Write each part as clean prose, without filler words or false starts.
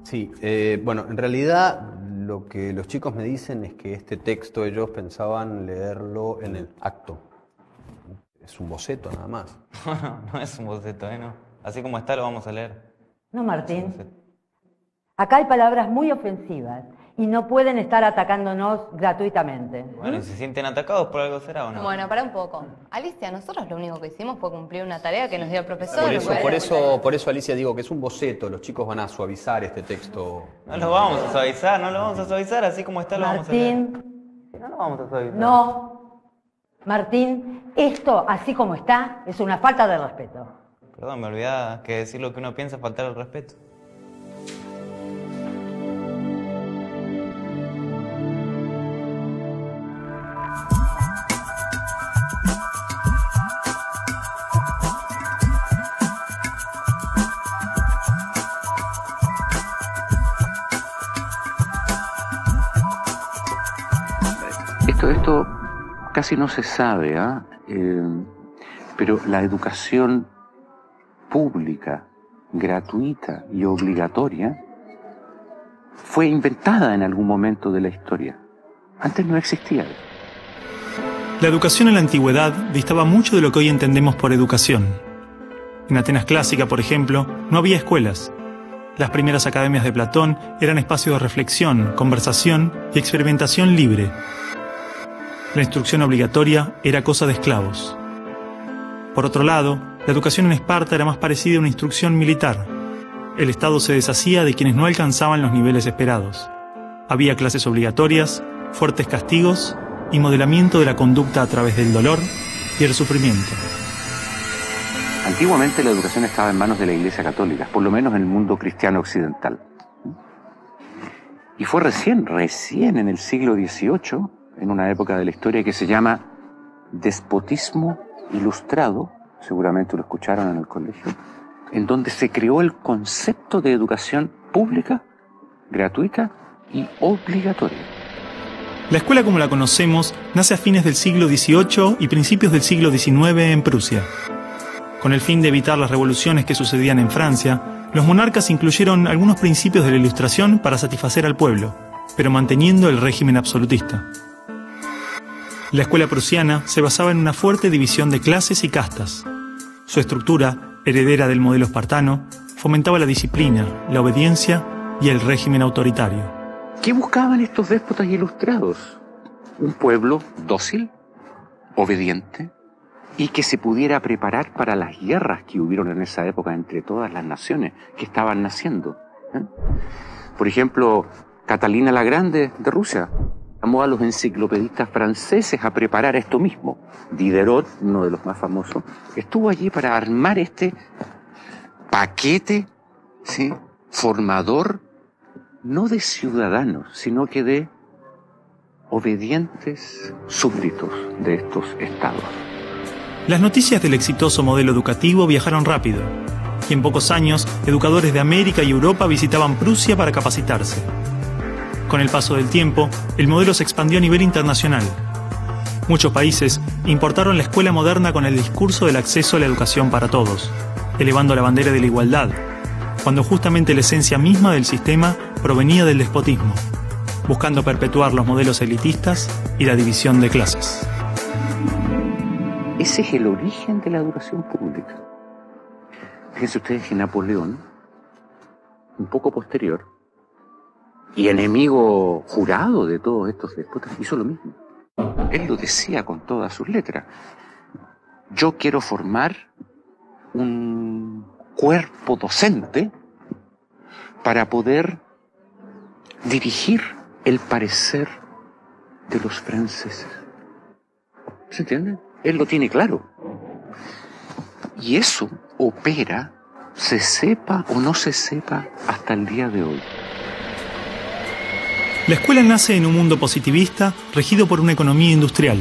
Sí, bueno, en realidad lo que los chicos me dicen es que este texto ellos pensaban leerlo en el acto. Es un boceto nada más. No es un boceto, ¿no? Así como está lo vamos a leer. No, Martín. Acá hay palabras muy ofensivas y no pueden estar atacándonos gratuitamente. Bueno, si se sienten atacados por algo será o no. Bueno, para un poco. Alicia, nosotros lo único que hicimos fue cumplir una tarea que nos dio el profesor. Por eso, Alicia, digo que es un boceto. Los chicos van a suavizar este texto. No lo vamos a suavizar, así como está lo vamos a leer. Martín. No lo vamos a suavizar. No. Martín, esto, así como está, es una falta de respeto. Perdón, me olvidaba que decir lo que uno piensa es faltar el respeto. Esto casi no se sabe, pero la educación pública, gratuita y obligatoria fue inventada en algún momento de la historia. Antes no existía. La educación en la antigüedad distaba mucho de lo que hoy entendemos por educación. En Atenas clásica, por ejemplo, no había escuelas. Las primeras academias de Platón eran espacios de reflexión, conversación y experimentación libre. La instrucción obligatoria era cosa de esclavos. Por otro lado, la educación en Esparta era más parecida a una instrucción militar. El Estado se deshacía de quienes no alcanzaban los niveles esperados. Había clases obligatorias, fuertes castigos y modelamiento de la conducta a través del dolor y el sufrimiento. Antiguamente la educación estaba en manos de la Iglesia Católica, por lo menos en el mundo cristiano occidental. Y fue recién en el siglo XVIII, en una época de la historia que se llama despotismo ilustrado, seguramente lo escucharon en el colegio, en donde se creó el concepto de educación pública, gratuita y obligatoria. La escuela como la conocemos nace a fines del siglo XVIII y principios del siglo XIX en Prusia. Con el fin de evitar las revoluciones que sucedían en Francia, los monarcas incluyeron algunos principios de la Ilustración para satisfacer al pueblo, pero manteniendo el régimen absolutista. La escuela prusiana se basaba en una fuerte división de clases y castas. Su estructura, heredera del modelo espartano, fomentaba la disciplina, la obediencia y el régimen autoritario. ¿Qué buscaban estos déspotas ilustrados? Un pueblo dócil, obediente, y que se pudiera preparar para las guerras que hubieron en esa época entre todas las naciones que estaban naciendo. Por ejemplo, Catalina la Grande de Rusia llamó a los enciclopedistas franceses a preparar esto mismo. Diderot, uno de los más famosos, estuvo allí para armar este paquete, ¿sí?, formador, no de ciudadanos, sino que de obedientes súbditos de estos estados. Las noticias del exitoso modelo educativo viajaron rápido, y en pocos años, educadores de América y Europa visitaban Prusia para capacitarse. Con el paso del tiempo, el modelo se expandió a nivel internacional. Muchos países importaron la escuela moderna con el discurso del acceso a la educación para todos, elevando la bandera de la igualdad, cuando justamente la esencia misma del sistema provenía del despotismo, buscando perpetuar los modelos elitistas y la división de clases. Ese es el origen de la educación pública. Fíjense ustedes que Napoleón, un poco posterior, y enemigo jurado de todos estos déspotas, hizo lo mismo. Él lo decía con todas sus letras. Yo quiero formar un cuerpo docente para poder dirigir el parecer de los franceses. ¿Se entiende? Él lo tiene claro. Y eso opera, se sepa o no se sepa, hasta el día de hoy. La escuela nace en un mundo positivista regido por una economía industrial.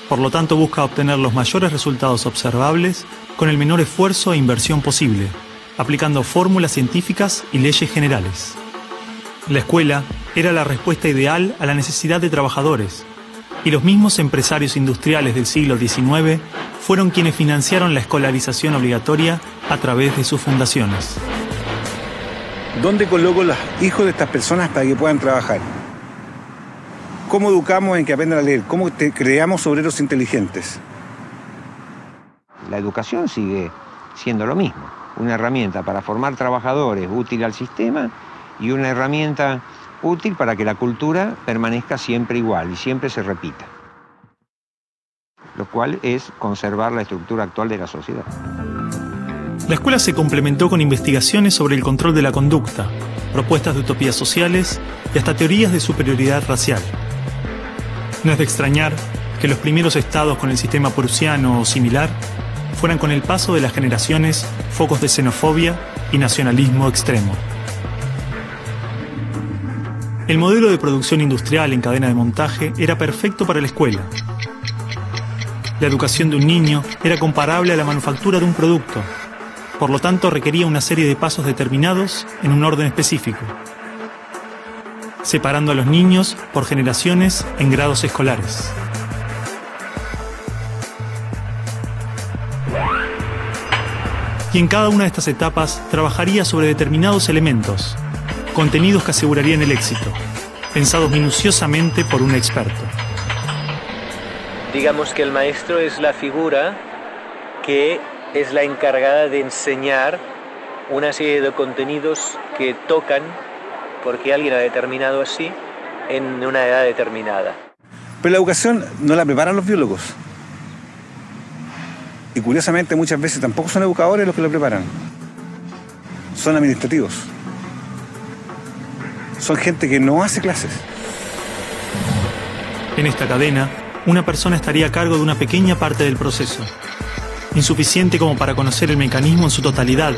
Por lo tanto, busca obtener los mayores resultados observables con el menor esfuerzo e inversión posible, aplicando fórmulas científicas y leyes generales. La escuela era la respuesta ideal a la necesidad de trabajadores, y los mismos empresarios industriales del siglo XIX fueron quienes financiaron la escolarización obligatoria a través de sus fundaciones. ¿Dónde coloco los hijos de estas personas para que puedan trabajar? ¿Cómo educamos en que aprendan a leer? ¿Cómo creamos obreros inteligentes? La educación sigue siendo lo mismo, una herramienta para formar trabajadores útil al sistema y una herramienta útil para que la cultura permanezca siempre igual y siempre se repita, lo cual es conservar la estructura actual de la sociedad. La escuela se complementó con investigaciones sobre el control de la conducta, propuestas de utopías sociales y hasta teorías de superioridad racial. No es de extrañar que los primeros estados con el sistema prusiano o similar fueran con el paso de las generaciones focos de xenofobia y nacionalismo extremo. El modelo de producción industrial en cadena de montaje era perfecto para la escuela. La educación de un niño era comparable a la manufactura de un producto. Por lo tanto, requería una serie de pasos determinados en un orden específico, separando a los niños por generaciones en grados escolares. Y en cada una de estas etapas trabajaría sobre determinados elementos, contenidos que asegurarían el éxito, pensados minuciosamente por un experto. Digamos que el maestro es la figura que es la encargada de enseñar una serie de contenidos que tocan, porque alguien ha determinado así, en una edad determinada. Pero la educación no la preparan los biólogos. Y curiosamente muchas veces tampoco son educadores los que la preparan. Son administrativos. Son gente que no hace clases. En esta cadena, una persona estaría a cargo de una pequeña parte del proceso, insuficiente como para conocer el mecanismo en su totalidad,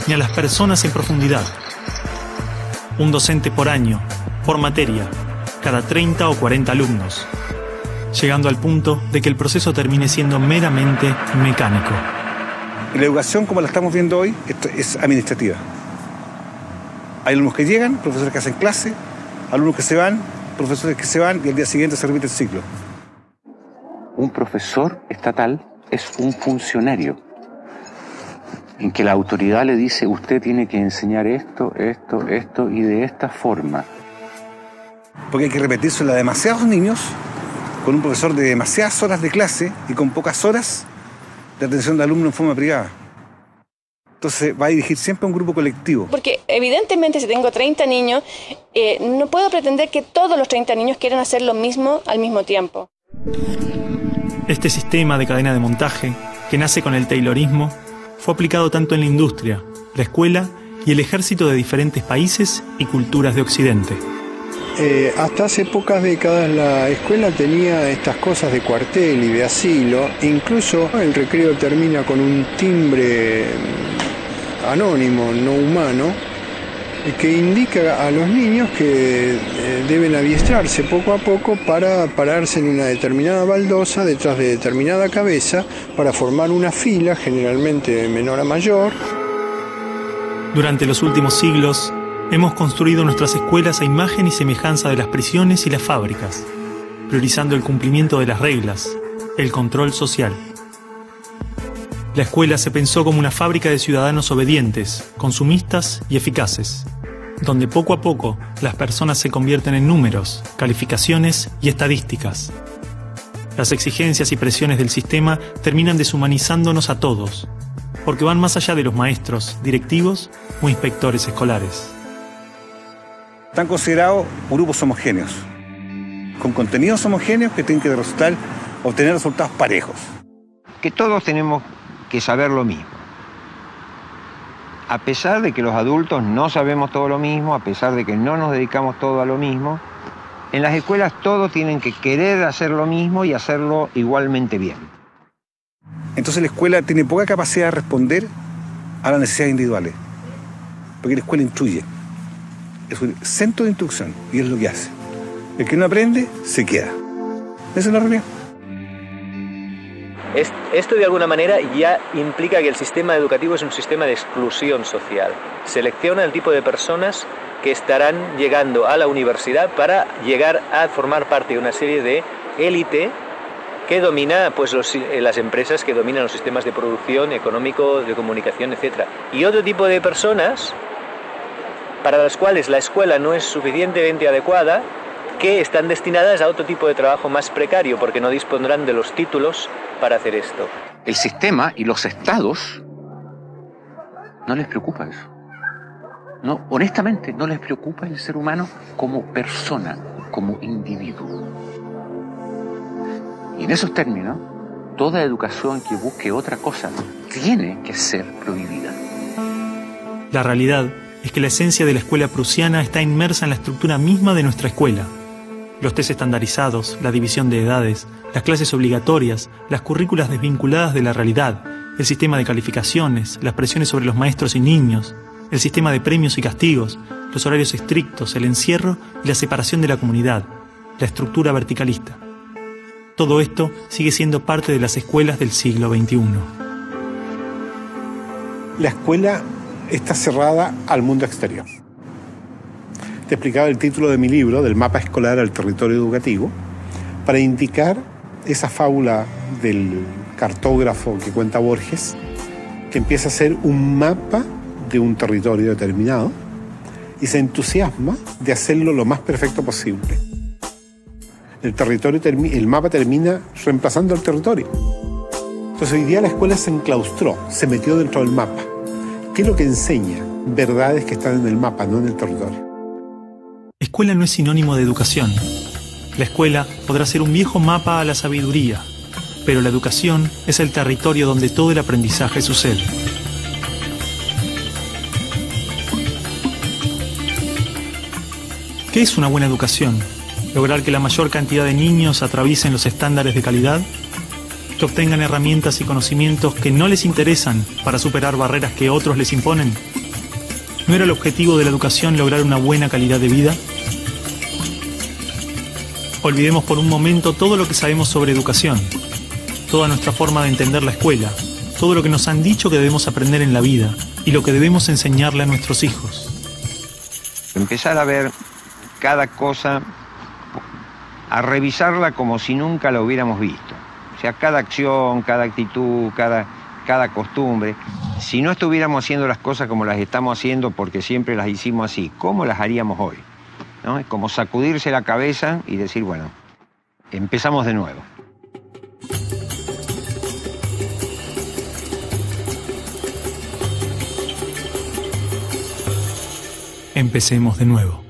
ni a las personas en profundidad. Un docente por año, por materia, cada 30 o 40 alumnos, llegando al punto de que el proceso termine siendo meramente mecánico. Y la educación, como la estamos viendo hoy, es administrativa. Hay alumnos que llegan, profesores que hacen clase, alumnos que se van, profesores que se van, y al día siguiente se repite el ciclo. Un profesor estatal es un funcionario en que la autoridad le dice: usted tiene que enseñar esto, esto, esto y de esta forma. Porque hay que repetírselo a demasiados niños con un profesor de demasiadas horas de clase y con pocas horas de atención de alumnos en forma privada. Entonces va a dirigir siempre a un grupo colectivo. Porque evidentemente si tengo 30 niños, no puedo pretender que todos los 30 niños quieran hacer lo mismo al mismo tiempo. Este sistema de cadena de montaje, que nace con el taylorismo, fue aplicado tanto en la industria, la escuela y el ejército de diferentes países y culturas de Occidente. Hasta hace pocas décadas la escuela tenía estas cosas de cuartel y de asilo. Incluso el recreo termina con un timbre anónimo, no humano, que indica a los niños que deben adiestrarse poco a poco para pararse en una determinada baldosa detrás de determinada cabeza para formar una fila, generalmente de menor a mayor. Durante los últimos siglos, hemos construido nuestras escuelas a imagen y semejanza de las prisiones y las fábricas, priorizando el cumplimiento de las reglas, el control social. La escuela se pensó como una fábrica de ciudadanos obedientes, consumistas y eficaces, donde poco a poco las personas se convierten en números, calificaciones y estadísticas. Las exigencias y presiones del sistema terminan deshumanizándonos a todos, porque van más allá de los maestros, directivos o inspectores escolares. Están considerados grupos homogéneos, con contenidos homogéneos que tienen que obtener resultados parejos. Que todos tenemos que saber lo mismo. A pesar de que los adultos no sabemos todo lo mismo, a pesar de que no nos dedicamos todo a lo mismo, en las escuelas todos tienen que querer hacer lo mismo y hacerlo igualmente bien. Entonces la escuela tiene poca capacidad de responder a las necesidades individuales, porque la escuela instruye. Es un centro de instrucción y es lo que hace. El que no aprende, se queda. Esa es la realidad. Esto de alguna manera ya implica que el sistema educativo es un sistema de exclusión social. Selecciona el tipo de personas que estarán llegando a la universidad para llegar a formar parte de una serie de élite que domina pues, las empresas que dominan los sistemas de producción, económico, de comunicación, etc. Y otro tipo de personas para las cuales la escuela no es suficientemente adecuada, que están destinadas a otro tipo de trabajo más precario, porque no dispondrán de los títulos para hacer esto. El sistema y los estados no les preocupa eso. No, honestamente, no les preocupa el ser humano como persona, como individuo. Y en esos términos, toda educación que busque otra cosa tiene que ser prohibida. La realidad es que la esencia de la escuela prusiana está inmersa en la estructura misma de nuestra escuela. Los test estandarizados, la división de edades, las clases obligatorias, las currículas desvinculadas de la realidad, el sistema de calificaciones, las presiones sobre los maestros y niños, el sistema de premios y castigos, los horarios estrictos, el encierro y la separación de la comunidad, la estructura verticalista. Todo esto sigue siendo parte de las escuelas del siglo XXI. La escuela está cerrada al mundo exterior. Te explicaba el título de mi libro, Del mapa escolar al territorio educativo, para indicar esa fábula del cartógrafo que cuenta Borges, que empieza a ser un mapa de un territorio determinado y se entusiasma de hacerlo lo más perfecto posible. El mapa termina reemplazando el territorio. Entonces hoy día la escuela se enclaustró, se metió dentro del mapa. ¿Qué es lo que enseña? Verdades que están en el mapa, no en el territorio. Escuela no es sinónimo de educación. La escuela podrá ser un viejo mapa a la sabiduría, pero la educación es el territorio donde todo el aprendizaje sucede. ¿Qué es una buena educación? ¿Lograr que la mayor cantidad de niños atraviesen los estándares de calidad? ¿Que obtengan herramientas y conocimientos que no les interesan para superar barreras que otros les imponen? ¿No era el objetivo de la educación lograr una buena calidad de vida? Olvidemos por un momento todo lo que sabemos sobre educación, toda nuestra forma de entender la escuela, todo lo que nos han dicho que debemos aprender en la vida y lo que debemos enseñarle a nuestros hijos. Empezar a ver cada cosa, a revisarla como si nunca la hubiéramos visto. O sea, cada acción, cada actitud, cada costumbre. Si no estuviéramos haciendo las cosas como las estamos haciendo porque siempre las hicimos así, ¿cómo las haríamos hoy? ¿No? Es como sacudirse la cabeza y decir, bueno, empezamos de nuevo. Empecemos de nuevo.